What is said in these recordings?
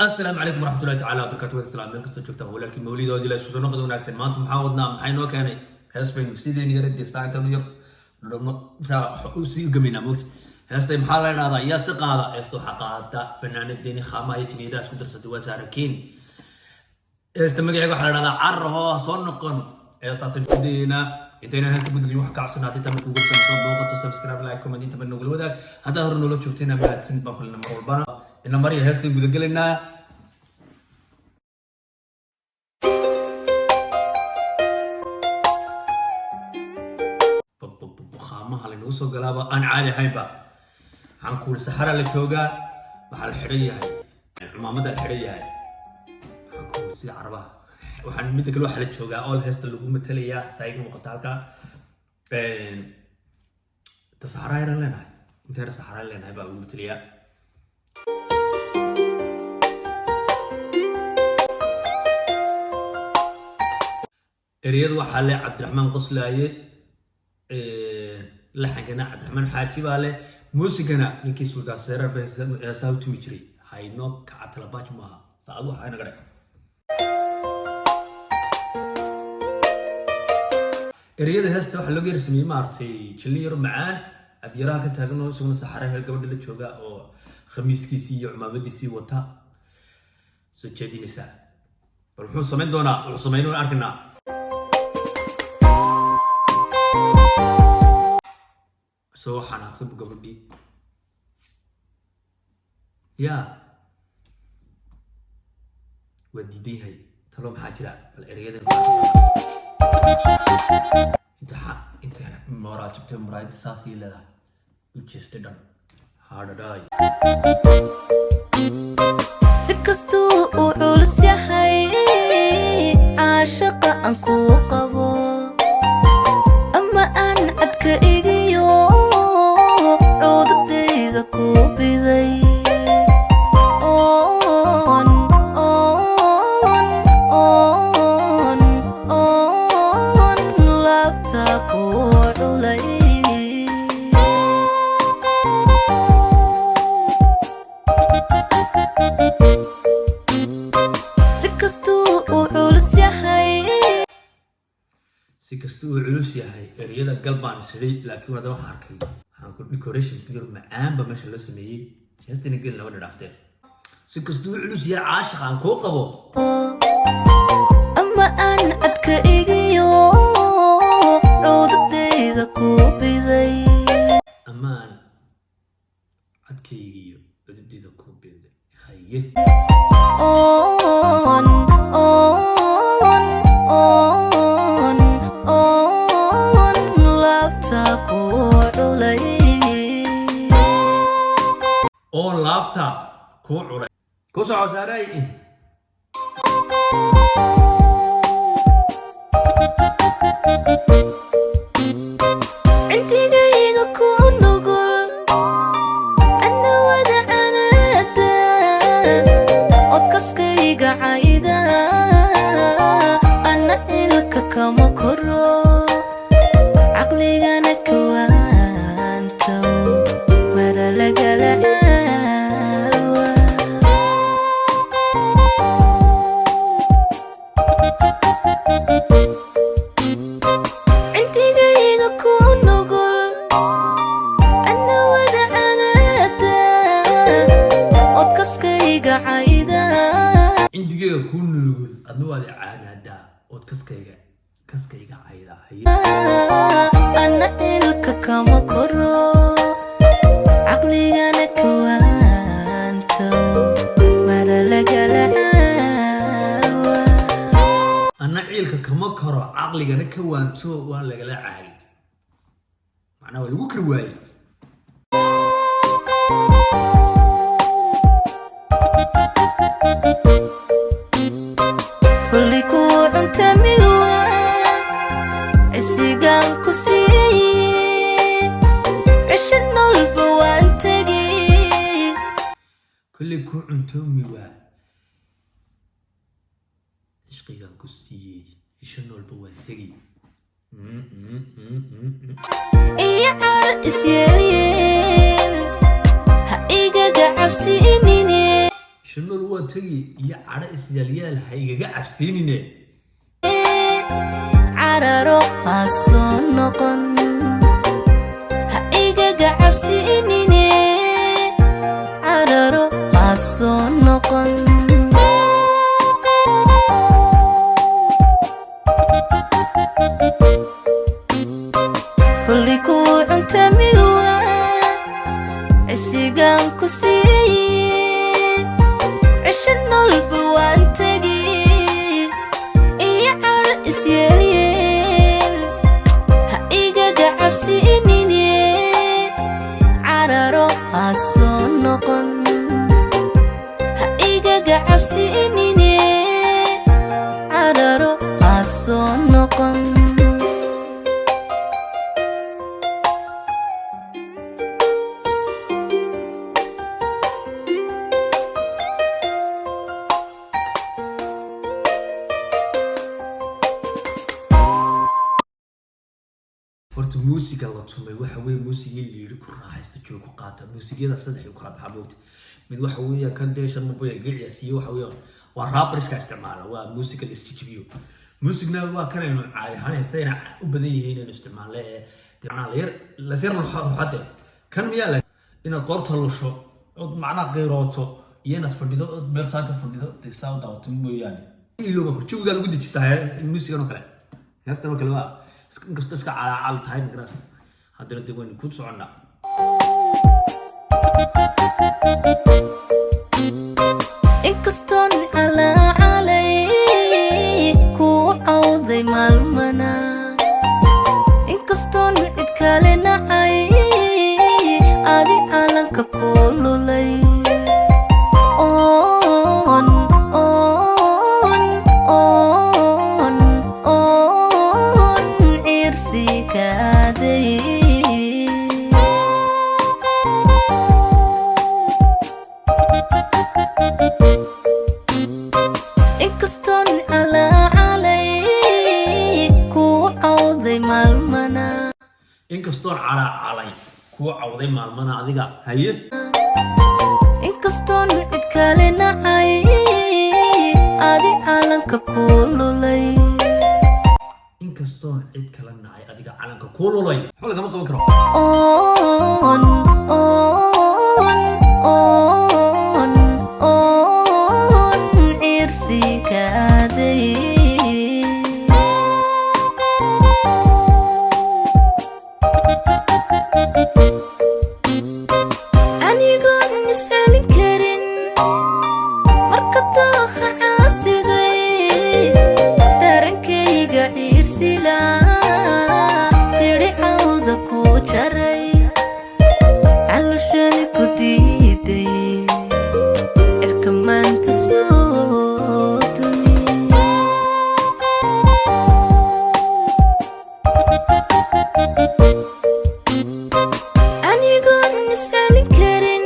السلام عليكم ورحمة الله تعالى وبركاته. السلام عليكم ستشوفتوا ولكن مولد ودي لا سوسو نقدر نعرف ما أنتم محاولنا محينو كاني هسبين مستدين يرد يستعين تنير لما مسا أسوي جمينا موت هستي محلنا هذا يسق هذا يستو حقاتا فنان الدين خامة يتني داس كنت ستوا ساركين استمع يقول حلنا هذا عرها صنقن يستصل فدينا إنتنا هل تبغى تجيبوا حكاية سناتي تمن كوجل تنصب سبسكرايب لايك كومنت تمن نقول وذاك هذا هو نقول شفتنا بعد سنة بقولنا مرور بنا إن مري هستي بده قلنا خامة هلا نوصل قلابة أنا عادي هايبة عن كل سحرة اللي شوقة محل الحرية هاي عمامة الحرية هاي عن كل سي عربة وحن مدة كل واحد اللي شوقة أول هست اللي قوم تليا سايق مقطعك تسحرة يرن لنا هاي متى سحرة لنا هاي بقى قوم تليا رياض وحالة عبد الرحمن قصلاية لحن عبد الرحمن حاجي باله موسيقنا نكي سودا سيرا بس ساوت ميجري هاي نوك عتلباج ما ساعدوا هاي نقدر رياض هست waxa lagu yarsamay maartay chiliyar macaan abiyaraha ka taagno isaguna saxaraha gabadha la jooga oo khamiiskiisii iyo cumaamadiisii wata soo jeedinaysa bal wuxuu sameyn doonaa wuxuu sameeyay arkina سو حناخذ قبلي يا وديدي هي تلو محاجرة الارياد انت مورا جبت مرايد ساسي لها وجست دن هارد داي سكستو وعولس يا حي عاشق انكو قبو اما ان عدك ايجيو سكستو وعلوس يا هاي رياضة قلبان سري لكن هذا واحد حركي هنقول ديكوريشن كبير معان بمشي لو سميه جهزت نقول لو نرافته سكستو وعلوس يا عاشق عن كوكبو أما أن عدك إيجيو عود ديدا كوبي ذي أما أن عدك إيجيو عود ديدا كوبي ذي هاي on laptop ku culay ku soo saaray intigayga ku nugul ana wada anada odkaskayga cayda ana ilka kama koro aqligana kawanto mara lagala عندي كون نقول أنو هذا عادة أو كسكيجا عيدا هي أنا إلك كما كرو عقلي أنا كوانتو مرة لقلا أنا إلك كما كرو عقلي أنا كوانتو وأنا لقلا عادي معناه ولا كرواي كل كوع تميوا عسيقان كسي عشنا البوان تجي كل كوع تميوا عشقيقان كسي عشنا البوان تجي إيه عرس يليل هايقا قعب سينيني cishanol waan tegi iyo cadho isyaalyaal ha igaga cabsiinine cararo ha soo noqon ha igaga cabsiinine cararo ha soo noqon kulli ku cuntami waa cisigaan ku siiyey cishanolba waan tegi iyo cadho isyaalyeel ha igaga cabsiinine cararo ha soo noqon ha igaga cabsiinine cararo ha soo noqon horta muusiga la tumay waxa weeye muusigii la yiri ku raaxaysta joog ku qaata muusigada saddex u kala baxa moogta mid waxa weeye kan deeshan mabay giciyaasiyo waxa weeye waa rappers ka isticmaala waa muusiga istijibiyo muusigna waa kan aynu caadi ahaan heesayna u badan yihiin inuu isticmaalo macnaha la sir ruuxade kan miyaa la inaad qorto lusho oo macnaha qeyrooto iyo inaad fadhido meel saanta fadhido tigsaa u daawato mooyaane ilooba jawiga lagu dejistaa muusigan oo kale heestan oo kale waa inkastoo iska calacal tahay magaraas haddana dib waynu ku soconnaa inkastoon calacalay kuu cawday maalmana inkastoon cid kale nacay adi calanka ku lulay inkastoon calacalay kuu cawday maalmana inkastoon calacalay kuu cawday maalmana adiga haye inkastoon cid kale nacay adi calanka ku lulay inkastoon cid kale nacay adiga calanka ku lulay waxba lagama qaban karo anigoon iscelin karin marka dooqa caasiday darankayga ciirsila tiri cawda ku jaray caloshadi ku diiday cirka maanta soo dumi anigoon iscelin karin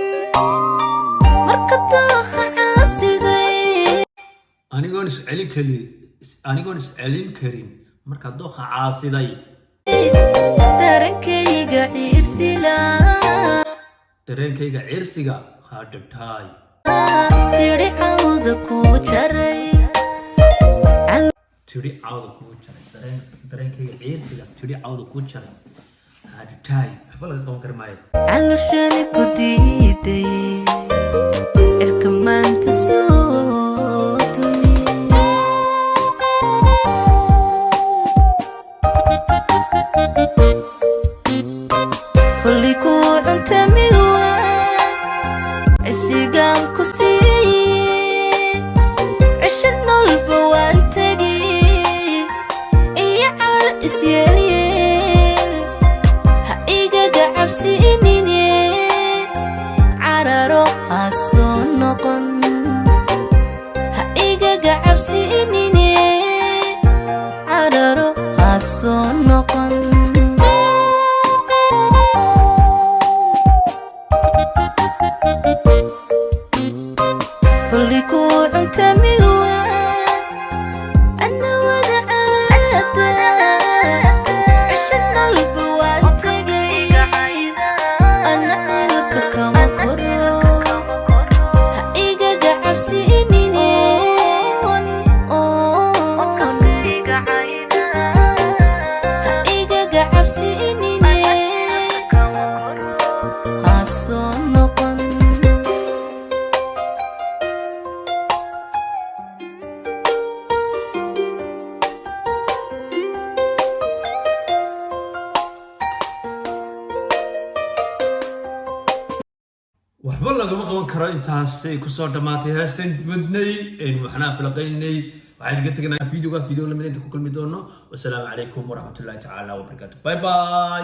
marka dooqa caasiday anigoon iscelin karin marka dooqa caasiday darankayga ciirsila dareenkayga ciirsiga hadhabtaay tiri cawda ku jaray tiri cawda kuu jaray dareenkayga ciirsiga tiri cawda kuu jaray hadhabtaay waxba laga qaban kari maayo caloshani ku diiday cirka maanta soo dumi kulli ku cuntami waa cisigaan ku siiyey cishanolba waan tegi iyo cadho isyaalyeel ha igaga cabsiinine cararo ha soo noqon ha igaga cabsiinine cararo ha soo noqon kulli ku cuntami waa ana wada calaada cishanolba waan tegay ana cilka kama koro ha igaga cabsi waxba lagama qaban karo intaasay kusoo dhamaatay heestan wadnay waxnaa filaqaynay waxaan iga tegnaa video lamid inta ku kulmi doono wassalaamu calaykum waraxmatullaahi tacaala wabarakaatu bye bye